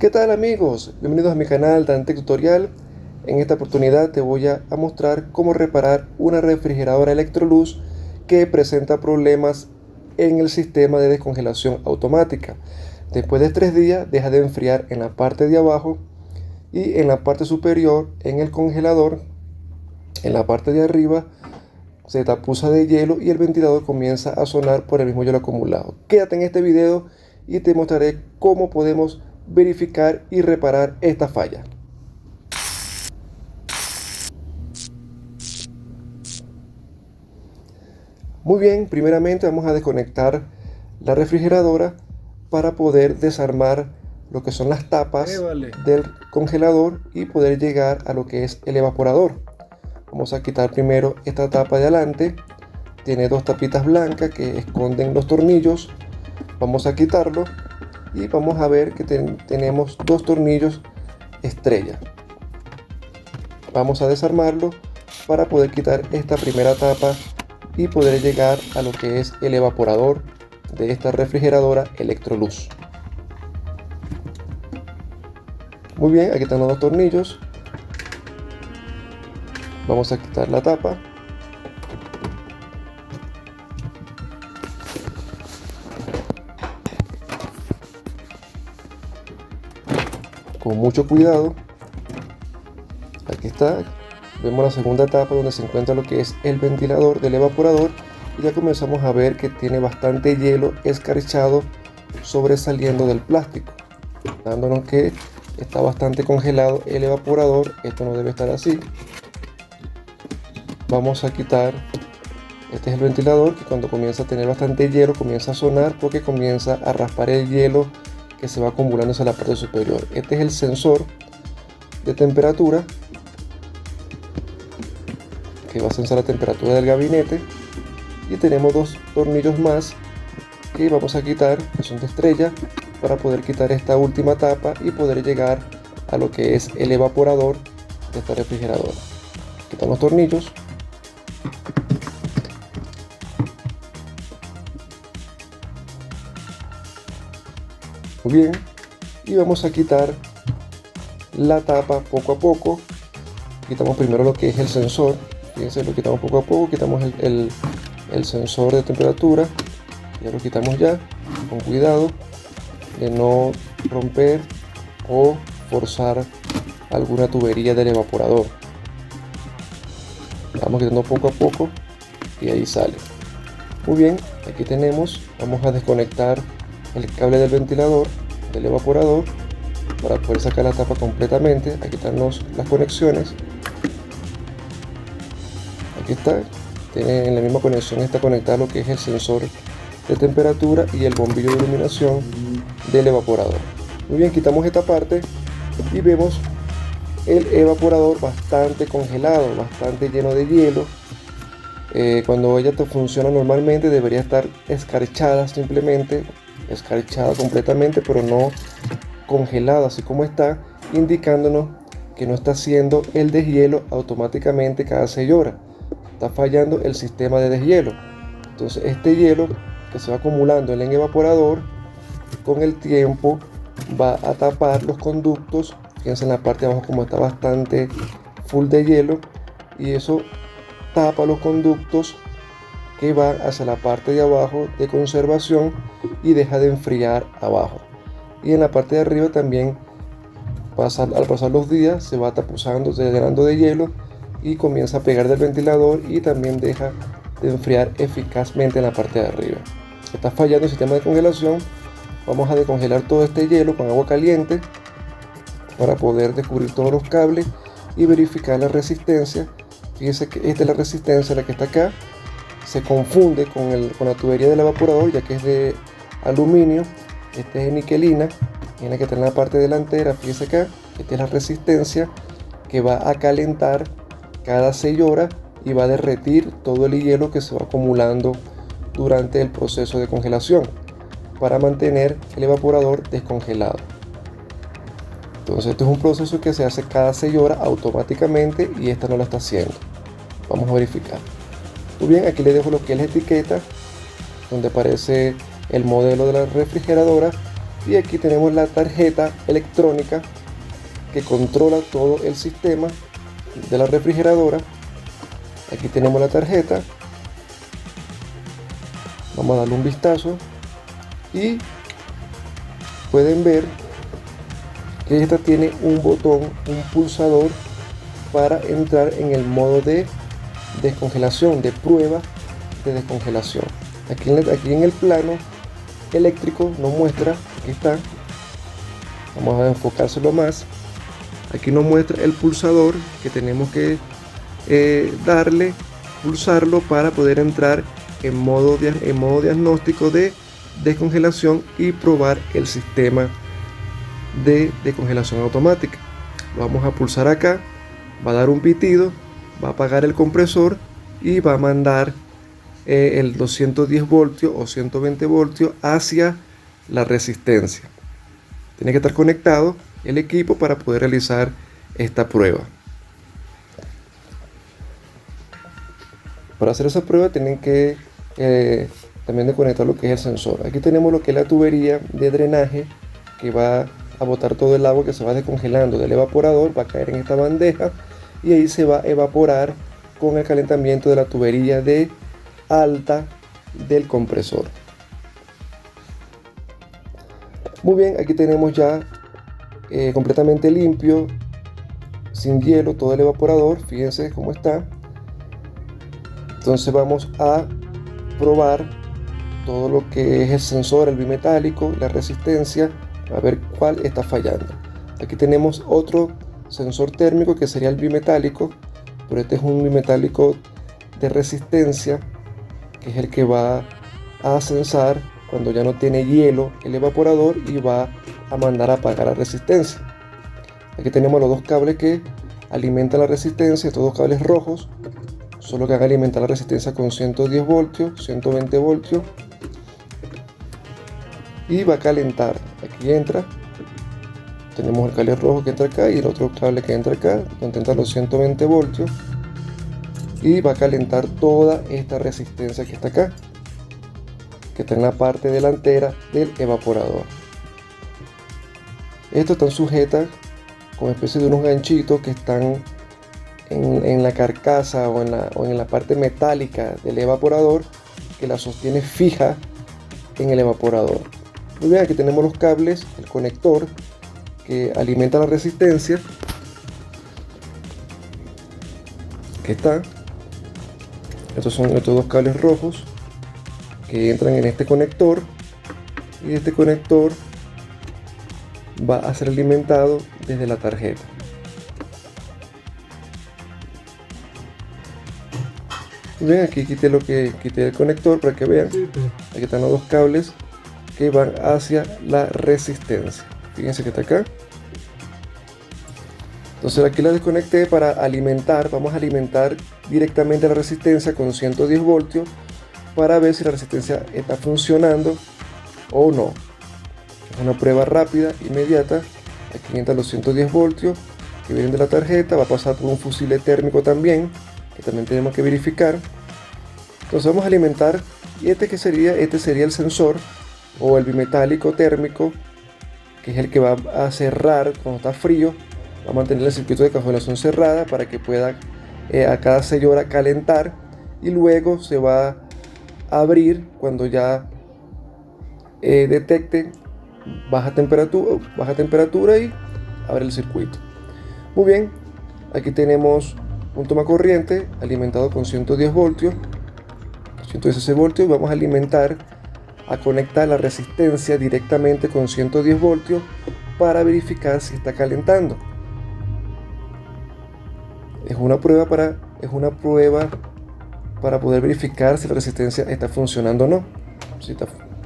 ¿Qué tal amigos? Bienvenidos a mi canal Dantec Tutorial. En esta oportunidad te voy a mostrar cómo reparar una refrigeradora Electrolux que presenta problemas en el sistema de descongelación automática. Después de 3 días deja de enfriar en la parte de abajo y en la parte superior, en el congelador, en la parte de arriba, se tapuza de hielo y el ventilador comienza a sonar por el mismo hielo acumulado. Quédate en este video y te mostraré cómo podemos verificar y reparar esta falla. Muy bien, primeramente vamos a desconectar la refrigeradora para poder desarmar lo que son las tapas del congelador y poder llegar a lo que es el evaporador. Vamos a quitar primero esta tapa de adelante. Tiene dos tapitas blancas que esconden los tornillos. Vamos a quitarlo y vamos a ver que tenemos dos tornillos estrella. Vamos a desarmarlo para poder quitar esta primera tapa y poder llegar a lo que es el evaporador de esta refrigeradora Electrolux. Muy bien, aquí están los dos tornillos. Vamos a quitar la tapa. Con mucho cuidado. Aquí está. Vemos la segunda tapa donde se encuentra lo que es el ventilador del evaporador. Y ya comenzamos a ver que tiene bastante hielo escarchado sobresaliendo del plástico, dándonos que está bastante congelado el evaporador. Esto no debe estar así. Vamos a quitar. Este es el ventilador que cuando comienza a tener bastante hielo comienza a sonar porque comienza a raspar el hielo que se va acumulando hacia la parte superior. Este es el sensor de temperatura que va a censar la temperatura del gabinete, y tenemos dos tornillos más que vamos a quitar, que son de estrella, para poder quitar esta última tapa y poder llegar a lo que es el evaporador de esta refrigeradora. Quitamos los tornillos. Muy bien, y vamos a quitar la tapa poco a poco. Quitamos primero lo que es el sensor. Fíjense, lo quitamos poco a poco. Quitamos el sensor de temperatura. Ya lo quitamos ya, con cuidado de no romper o forzar alguna tubería del evaporador. Vamos quitando poco a poco y ahí sale. Muy bien, aquí tenemos. Vamos a desconectar el cable del ventilador del evaporador para poder sacar la tapa completamente. Aquí están las conexiones. Aquí está. Tiene en la misma conexión, está conectado lo que es el sensor de temperatura y el bombillo de iluminación del evaporador. Muy bien, quitamos esta parte y vemos el evaporador bastante congelado, bastante lleno de hielo. Cuando ella funciona normalmente debería estar escarchada, simplemente escarchada completamente, pero no congelada así como está, indicándonos que no está haciendo el deshielo automáticamente cada 6 horas. Está fallando el sistema de deshielo. Entonces este hielo que se va acumulando en el evaporador con el tiempo va a tapar los conductos. Fíjense en la parte de abajo como está bastante full de hielo, y eso tapa los conductos que van hacia la parte de abajo de conservación y deja de enfriar abajo. Y en la parte de arriba también al pasar los días se va tapuzando, se llenando de hielo y comienza a pegar del ventilador y también deja de enfriar eficazmente en la parte de arriba. Está fallando el sistema de congelación. Vamos a descongelar todo este hielo con agua caliente para poder descubrir todos los cables y verificar la resistencia. Fíjense que esta es la resistencia, la que está acá. Se confunde con la tubería del evaporador, ya que es de aluminio. Esta es de niquelina, en la que está en la parte delantera. Fíjense acá, esta es la resistencia que va a calentar cada 6 horas y va a derretir todo el hielo que se va acumulando durante el proceso de congelación para mantener el evaporador descongelado. Entonces este es un proceso que se hace cada 6 horas automáticamente y esta no lo está haciendo. Vamos a verificar. Muy bien, aquí les dejo lo que es la etiqueta donde aparece el modelo de la refrigeradora Y aquí tenemos la tarjeta electrónica que controla todo el sistema de la refrigeradora. Aquí tenemos la tarjeta. Vamos a darle un vistazo y pueden ver que esta tiene un botón, un pulsador para entrar en el modo de descongelación, de prueba de descongelación. Aquí en el plano eléctrico nos muestra, aquí está, vamos a enfocárselo más, aquí nos muestra el pulsador que tenemos que pulsarlo para poder entrar en modo diagnóstico de descongelación y probar el sistema de descongelación automática. Lo vamos a pulsar acá, va a dar un pitido, va a apagar el compresor y va a mandar el 210 voltios o 120 voltios hacia la resistencia. Tiene que estar conectado el equipo para poder realizar esta prueba. Para hacer esa prueba tienen que también desconectar lo que es el sensor. Aquí tenemos lo que es la tubería de drenaje que va a botar todo el agua que se va descongelando del evaporador, va a caer en esta bandeja y ahí se va a evaporar con el calentamiento de la tubería de alta del compresor. Muy bien, aquí tenemos ya completamente limpio, sin hielo, todo el evaporador. Fíjense cómo está. Entonces vamos a probar todo lo que es el sensor, el bimetálico, la resistencia, a ver cuál está fallando. Aquí tenemos otro sensor térmico que sería el bimetálico, pero este es un bimetálico de resistencia, que es el que va a sensar cuando ya no tiene hielo el evaporador y va a mandar a apagar la resistencia. Aquí tenemos los dos cables que alimentan la resistencia, estos dos cables rojos, solo que van a alimentar la resistencia con 110 voltios, 120 voltios y va a calentar. Aquí entra, tenemos el cable rojo que entra acá y el otro cable que entra acá, donde entran los 120 voltios y va a calentar toda esta resistencia que está acá, que está en la parte delantera del evaporador. Estas están sujetas con especie de unos ganchitos que están en la carcasa o en la parte metálica del evaporador, que la sostiene fija en el evaporador. Muy bien, aquí tenemos los cables, el conector que alimenta la resistencia, que está. Estos son estos dos cables rojos que entran en este conector, y este conector va a ser alimentado desde la tarjeta. Bien, aquí quité el conector para que vean. Aquí están los dos cables que van hacia la resistencia. Fíjense que está acá. Entonces aquí la desconecté para alimentar. Vamos a alimentar directamente la resistencia con 110 voltios para ver si la resistencia está funcionando o no. Es una prueba rápida, inmediata. Aquí entran los 110 voltios que vienen de la tarjeta. Va a pasar por un fusible térmico también, que también tenemos que verificar. Entonces vamos a alimentar, y este sería el sensor o el bimetálico térmico, que es el que va a cerrar cuando está frío, va a mantener el circuito de congelación cerrada para que pueda a cada 6 horas calentar, y luego se va a abrir cuando ya detecte baja temperatura y abre el circuito. Muy bien, aquí tenemos un tomacorriente alimentado con 110 voltios, 116 voltios, y vamos a conectar la resistencia directamente con 110 voltios para verificar si está calentando. Es una prueba para poder verificar si la resistencia está funcionando o no.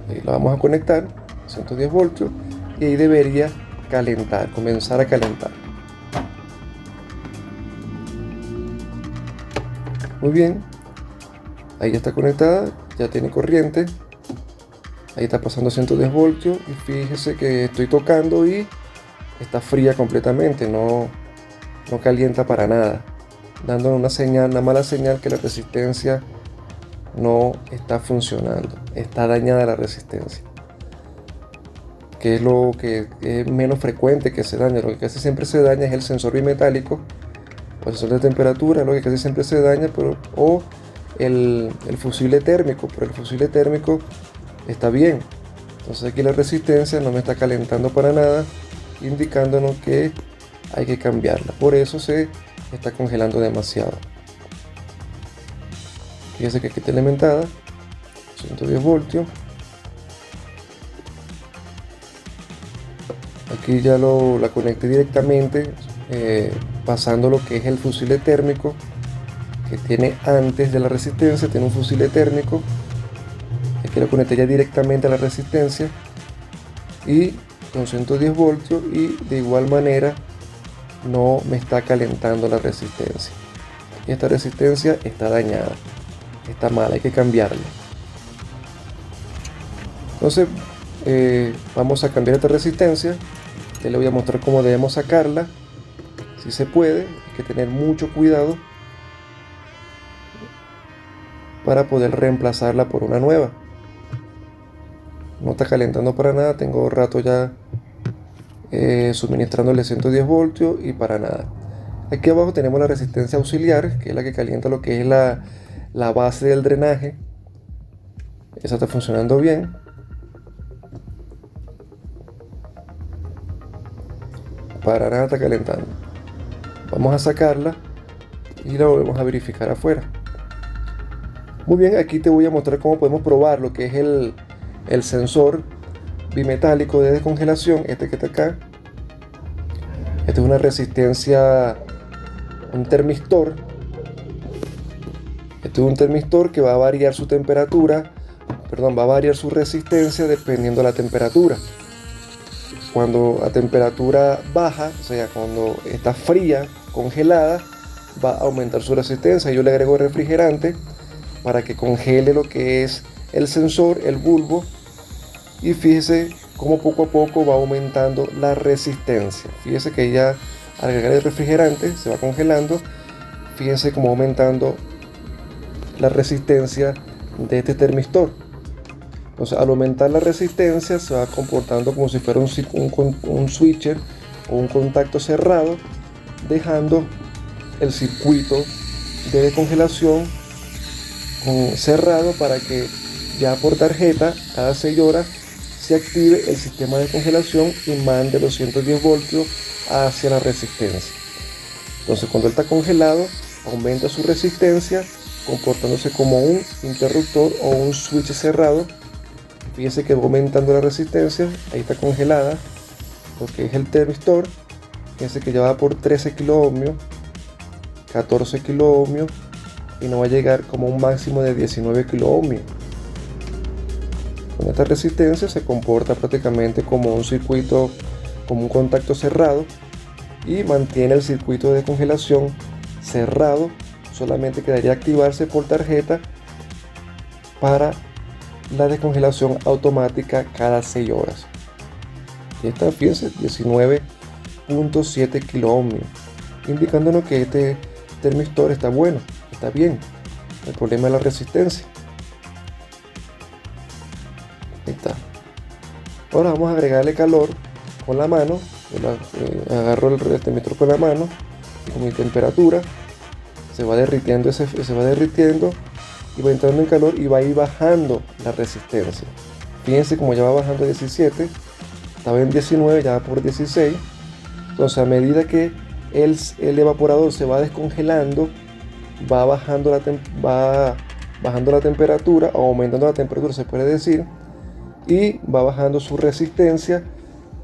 Ahí la vamos a conectar, 110 voltios, y ahí debería comenzar a calentar. Muy bien, ahí ya está conectada, ya tiene corriente, ahí está pasando 110 voltios, y fíjese que estoy tocando y está fría completamente, no calienta para nada, dando una mala señal que la resistencia no está funcionando, está dañada la resistencia. Ok, que es lo que es menos frecuente que se daña. Lo que casi siempre se daña es el sensor bimetálico o el sensor de temperatura, lo que casi siempre se daña, o el fusible térmico, pero el fusible térmico está bien. Entonces aquí la resistencia no me está calentando para nada, indicándonos que hay que cambiarla. Por eso se está congelando demasiado. Fíjense que aquí está elementada, 110 voltios. Aquí ya la conecté directamente, pasando lo que es el fusible térmico que tiene antes de la resistencia. Tiene un fusible térmico. Aquí lo conecté ya directamente a la resistencia y con 110 voltios, y de igual manera no me está calentando la resistencia. Y esta resistencia está dañada, está mala, hay que cambiarla. Entonces vamos a cambiar esta resistencia. Ya le voy a mostrar cómo debemos sacarla. Si se puede, hay que tener mucho cuidado para poder reemplazarla por una nueva. No está calentando para nada, tengo rato ya suministrándole 110 voltios y para nada. Aquí abajo tenemos la resistencia auxiliar, que es la que calienta lo que es la base del drenaje. Esa está funcionando bien. Para nada está calentando. Vamos a sacarla y la volvemos a verificar afuera. Muy bien, aquí te voy a mostrar cómo podemos probar lo que es el sensor bimetálico de descongelación, este que está acá. Este es una resistencia, un termistor. Este es un termistor que va a variar su temperatura, va a variar su resistencia dependiendo de la temperatura. Cuando a temperatura baja, o sea, cuando está fría, congelada, va a aumentar su resistencia. Yo le agrego refrigerante para que congele lo que es el sensor, el bulbo, y fíjese cómo poco a poco va aumentando la resistencia. Fíjese que ya al agregar el refrigerante se va congelando. Fíjense cómo va aumentando la resistencia de este termistor. Entonces, al aumentar la resistencia se va comportando como si fuera un switcher o un contacto cerrado, dejando el circuito de descongelación cerrado para que ya por tarjeta cada 6 horas se active el sistema de congelación y mande los 110 voltios hacia la resistencia. Entonces, cuando él está congelado, aumenta su resistencia comportándose como un interruptor o un switch cerrado. Fíjense que va aumentando la resistencia. Ahí está congelada lo que es el termistor. Fíjense que ya va por 13 kiloohmios, 14 kiloohmios, y no va a llegar como un máximo de 19 kiloohmios. Con esta resistencia se comporta prácticamente como un circuito, como un contacto cerrado, y mantiene el circuito de descongelación cerrado. Solamente quedaría activarse por tarjeta para la descongelación automática cada 6 horas. Y esta, fíjense, 19.7 kiloohmios, indicándonos que este termistor está bueno, está bien. El problema es la resistencia. Ahí está. Ahora vamos a agregarle calor con la mano. Agarro el termistor con la mano y con mi temperatura se va derritiendo, y va entrando en calor y va a ir bajando la resistencia. Fíjense como ya va bajando a 17, estaba en 19, ya va por 16. Entonces, a medida que el evaporador se va descongelando, va bajando la temperatura, o aumentando la temperatura se puede decir, y va bajando su resistencia,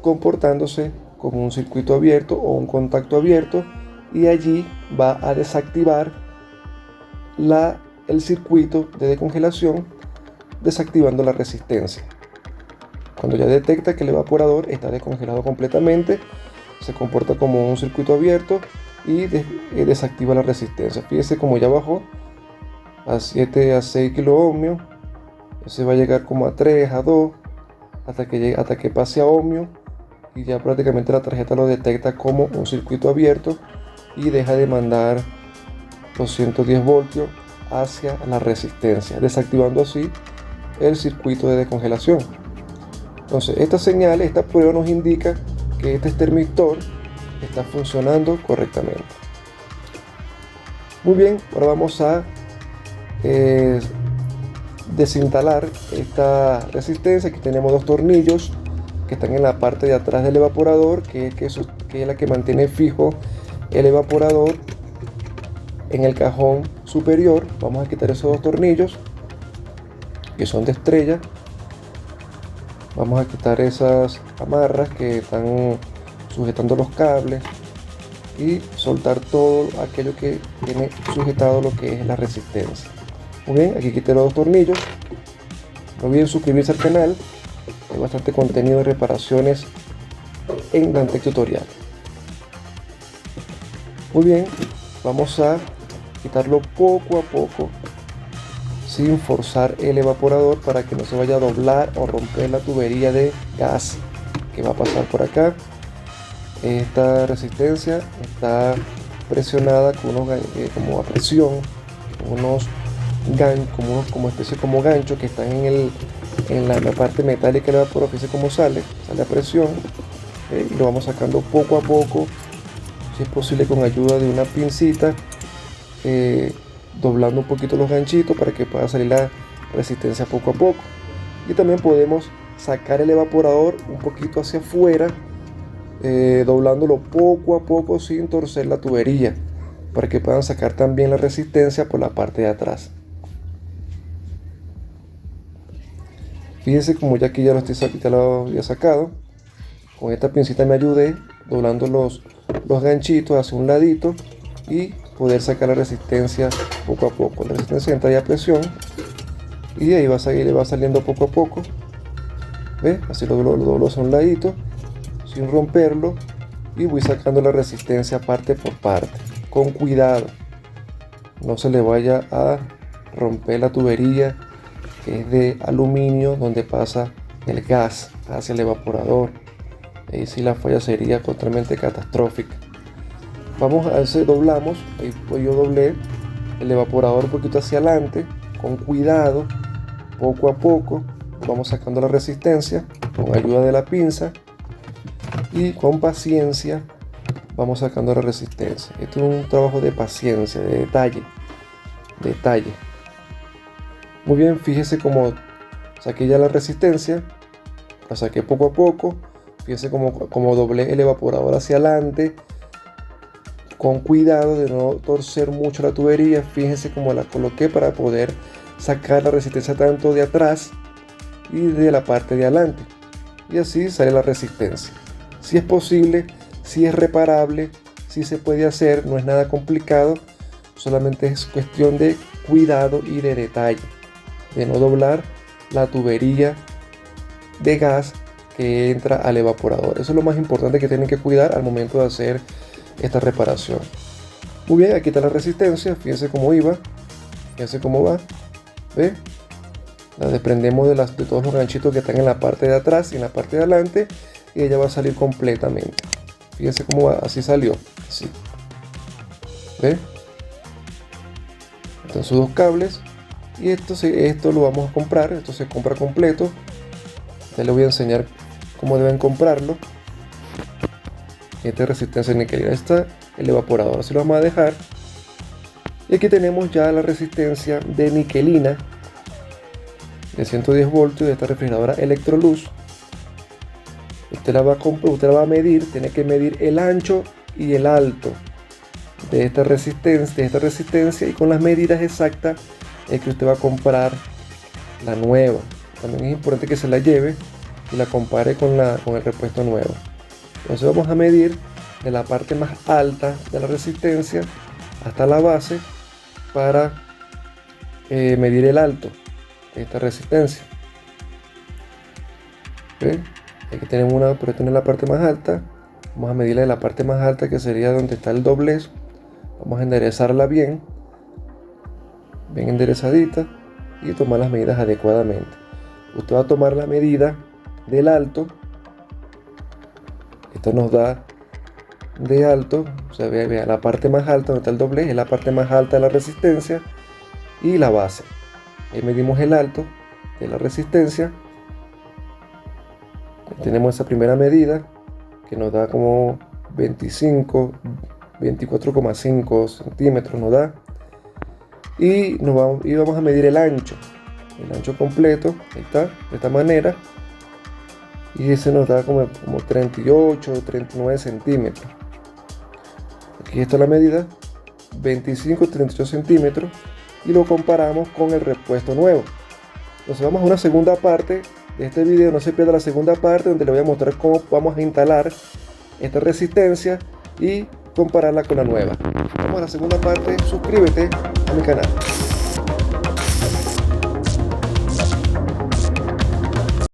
comportándose como un circuito abierto o un contacto abierto, y allí va a desactivar el circuito de descongelación, desactivando la resistencia. Cuando ya detecta que el evaporador está descongelado completamente, se comporta como un circuito abierto y desactiva la resistencia. Fíjese como ya bajó a 7 a 6 kiloohmios, se va a llegar como a 3, a 2, hasta que pase a ohmio, y ya prácticamente la tarjeta lo detecta como un circuito abierto y deja de mandar los 110 voltios hacia la resistencia, desactivando así el circuito de descongelación. Entonces esta señal, esta prueba nos indica que este termistor está funcionando correctamente. Muy bien, ahora vamos a desinstalar esta resistencia. Aquí tenemos dos tornillos que están en la parte de atrás del evaporador, que es la que mantiene fijo el evaporador en el cajón superior. Vamos a quitar esos dos tornillos que son de estrella. Vamos a quitar esas amarras que están sujetando los cables y soltar todo aquello que tiene sujetado lo que es la resistencia. Muy bien, aquí quité los dos tornillos. No olviden suscribirse al canal, hay bastante contenido de reparaciones en Dantec Tutorial. Muy bien, vamos a quitarlo poco a poco sin forzar el evaporador para que no se vaya a doblar o romper la tubería de gas que va a pasar por acá. Esta resistencia está presionada con unos como a presión, unos ganchos, como especie como ganchos que están en la parte metálica del evaporador. Fíjense cómo sale a presión, y lo vamos sacando poco a poco, si es posible con ayuda de una pincita, doblando un poquito los ganchitos para que pueda salir la resistencia poco a poco. Y también podemos sacar el evaporador un poquito hacia afuera, doblándolo poco a poco sin torcer la tubería, para que puedan sacar también la resistencia por la parte de atrás. Fíjense como ya aquí ya lo había sacado. Con esta pincita me ayudé doblando los ganchitos hacia un ladito y poder sacar la resistencia poco a poco. La resistencia entra ya a presión y de ahí va saliendo poco a poco. ¿Ve? Así lo doblo hacia un ladito sin romperlo y voy sacando la resistencia parte por parte, con cuidado. No se le vaya a romper la tubería, que es de aluminio, donde pasa el gas hacia el evaporador. Ahí sí la falla sería totalmente catastrófica. Vamos a ver, doblamos, ahí pues yo doblé el evaporador un poquito hacia adelante, con cuidado, poco a poco, vamos sacando la resistencia con ayuda de la pinza y con paciencia vamos sacando la resistencia. Esto es un trabajo de paciencia, de detalle. Muy bien, fíjese cómo saqué ya la resistencia, la saqué poco a poco. Fíjese como doblé el evaporador hacia adelante, con cuidado de no torcer mucho la tubería. Fíjense cómo la coloqué para poder sacar la resistencia tanto de atrás y de la parte de adelante, y así sale la resistencia. Si es posible, si es reparable, si se puede hacer, no es nada complicado, solamente es cuestión de cuidado y de detalle, de no doblar la tubería de gas que entra al evaporador. Eso es lo más importante que tienen que cuidar al momento de hacer esta reparación. Muy bien, aquí está la resistencia. Fíjense cómo iba, fíjense cómo va. ¿Ve? La desprendemos de todos los ganchitos que están en la parte de atrás y en la parte de adelante, y ella va a salir completamente. Fíjense cómo va, así salió, así. ¿Ve? Están sus dos cables, y esto lo vamos a comprar. Esto se compra completo. Ya les voy a enseñar cómo deben comprarlo. Esta resistencia niquelina, está el evaporador, así lo vamos a dejar. Y aquí tenemos ya la resistencia de niquelina de 110 voltios de esta refrigeradora Electrolux. Usted la va a medir, tiene que medir el ancho y el alto de esta resistencia, y con las medidas exactas es que usted va a comprar la nueva. También es importante que se la lleve y la compare con el repuesto nuevo. Entonces vamos a medir de la parte más alta de la resistencia hasta la base para medir el alto de esta resistencia. ¿Ven? Aquí tenemos una, pero esta es la parte más alta. Vamos a medirla de la parte más alta, que sería donde está el doblez. Vamos a enderezarla bien enderezadita, y tomar las medidas adecuadamente. Usted va a tomar la medida del alto. Esto nos da de alto, o sea, vea, la parte más alta donde está el doblez es la parte más alta de la resistencia, y la base. Ahí medimos el alto de la resistencia Tenemos esa primera medida que nos da como 24,5 centímetros nos da. Y vamos a medir el ancho completo, ahí está, de esta manera. Y ese nos da como 38 o 39 centímetros. Aquí está la medida, 25-38 centímetros, y lo comparamos con el repuesto nuevo. Entonces vamos a una segunda parte de este video, no se pierda la segunda parte donde le voy a mostrar cómo vamos a instalar esta resistencia y compararla con la nueva. Vamos a la segunda parte, suscríbete a mi canal.